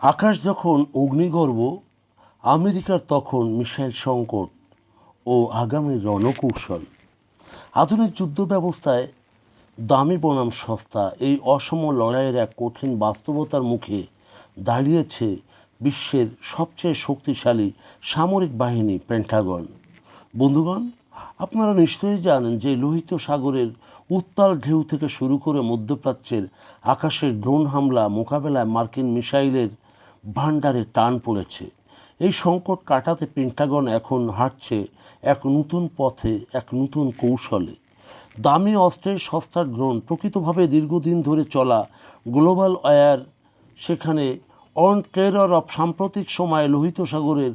আকাশ যখন অগ্নিগর্ভ, আমেরিকার তখন মিসাইল সংকট ও আগামী রণকৌশল। আধুনিক যুদ্ধ ব্যবস্থায় দামি বনাম সস্তা এই অসম লড়াইয়ের এক কঠিন বাস্তবতার মুখে দাঁড়িয়েছে বিশ্বের সবচেয়ে শক্তিশালী সামরিক বাহিনী পেন্টাগন। বন্ধুগণ, আপনারা নিশ্চয়ই জানেন যে লোহিত সাগরের উত্তাল ঢেউ থেকে শুরু করে মধ্যপ্রাচ্যের আকাশের ড্রোন হামলা মোকাবেলায় মার্কিন মিসাইলের ভাণ্ডারে টান পড়েছে। এই সংকট কাটাতে পেন্টাগন এখন হাঁটছে এক নতুন পথে, এক নতুন কৌশলে। দামি অস্ত্রের সস্তা ড্রোন, প্রকৃতভাবে দীর্ঘদিন ধরে চলা গ্লোবাল ওয়্যার, সেখানে অন টেরর অফ সাম্প্রতিক সময়ে লোহিত সাগরের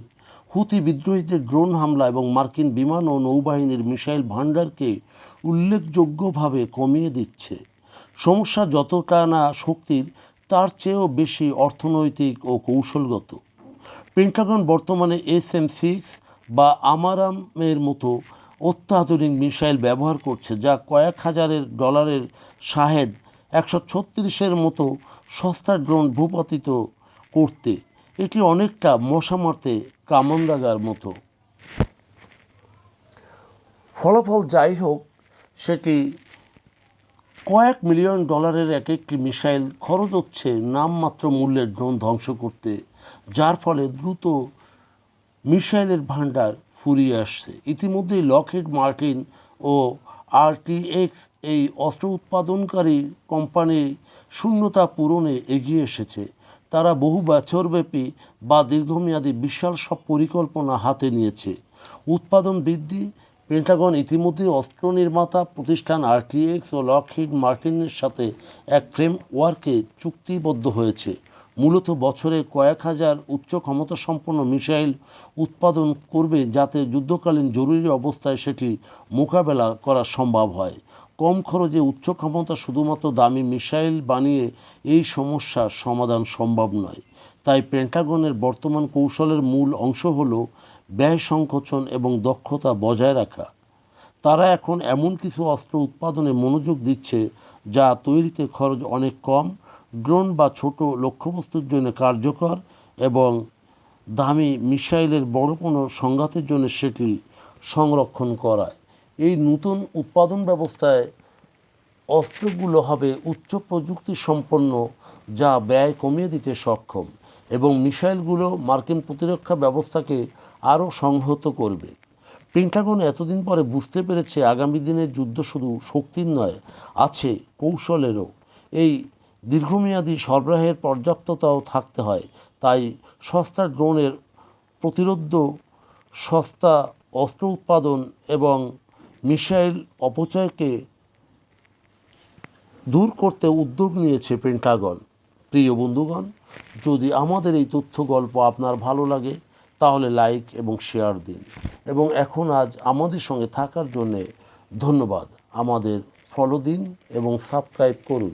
হুতি বিদ্রোহীদের ড্রোন হামলা এবং মার্কিন বিমান ও নৌবাহিনীর মিসাইল ভাণ্ডারকে উল্লেখযোগ্যভাবে কমিয়ে দিচ্ছে। সমস্যা যতটা না শক্তির, তার চেয়েও বেশি অর্থনৈতিক ও কৌশলগত। পেন্টাগন বর্তমানে SM-6 বা আমারামের মতো অত্যাধুনিক মিসাইল ব্যবহার করছে, যা কয়েক হাজারের ডলারের শাহেদ 136-এর মতো সস্তা ড্রোন ভূপাতিত করতে। এটি অনেকটা মশা মারতে কামানদাগার মতো। ফলাফল যাই হোক, সেটি কয়েক মিলিয়ন ডলারের এক একটি মিসাইল খরচ হচ্ছে নামমাত্র মূল্যের ড্রোন ধ্বংস করতে, যার ফলে দ্রুত মিসাইলের ভাণ্ডার ফুরিয়ে আসছে। ইতিমধ্যেই লকহিড মার্টিন ও RTX এই অস্ত্র উৎপাদনকারী কোম্পানি শূন্যতা পূরণে এগিয়ে এসেছে। তারা বহু বছরব্যাপী বা দীর্ঘমেয়াদী বিশাল সব পরিকল্পনা হাতে নিয়েছে। উৎপাদন বৃদ্ধি। পেন্টাগন ইতিমধ্যে অস্ত্র নির্মাতা প্রতিষ্ঠান RTX ও লকহিড মার্টিনের সাথে এক ফ্রেমওয়ার্কে চুক্তিবদ্ধ হয়েছে। মূলত বছরে কয়েক হাজার উচ্চ ক্ষমতাসম্পন্ন মিসাইল উৎপাদন করবে, যাতে যুদ্ধকালীন জরুরি অবস্থায় সেটি মোকাবেলা করা সম্ভব হয়। কম খরচে উচ্চ ক্ষমতা শুধুমাত্র দামি মিসাইল বানিয়ে এই সমস্যার সমাধান সম্ভব নয়। তাই পেন্টাগনের বর্তমান কৌশলের মূল অংশ হল ব্যয় সংকোচন এবং দক্ষতা বজায় রাখা। তারা এখন এমন কিছু অস্ত্র উৎপাদনে মনোযোগ দিচ্ছে যা তৈরিতে খরচ অনেক কম, ড্রোন বা ছোট লক্ষ্যবস্তুর জন্য কার্যকর এবং দামি মিসাইলের বড় কোনো সংঘাতের জন্য সেটি সংরক্ষণ করায়। এই নতুন উৎপাদন ব্যবস্থায় অস্ত্রগুলো হবে উচ্চ প্রযুক্তি সম্পন্ন, যা ব্যয় কমিয়ে দিতে সক্ষম, এবং মিসাইলগুলো মার্কিন প্রতিরক্ষা ব্যবস্থাকে আরও সংহত করবে। পেন্টাগন এতদিন পরে বুঝতে পেরেছে আগামী দিনের যুদ্ধ শুধু শক্তির নয়, আছে কৌশলেরও। এই দীর্ঘমেয়াদী সরবরাহের পর্যাপ্ততাও থাকতে হয়। তাই সস্তা ড্রোনের প্রতিরোধ, সস্তা অস্ত্র উৎপাদন এবং মিসাইল অপচয়কে দূর করতে উদ্যোগ নিয়েছে পেন্টাগন। প্রিয় বন্ধুগণ, যদি আমাদের এই তথ্য গল্প আপনার ভালো লাগে তাহলে লাইক এবং শেয়ার দিন, এবং আজ আমাদের সঙ্গে থাকার জন্যে ধন্যবাদ। আমাদের ফলো দিন এবং সাবস্ক্রাইব করুন।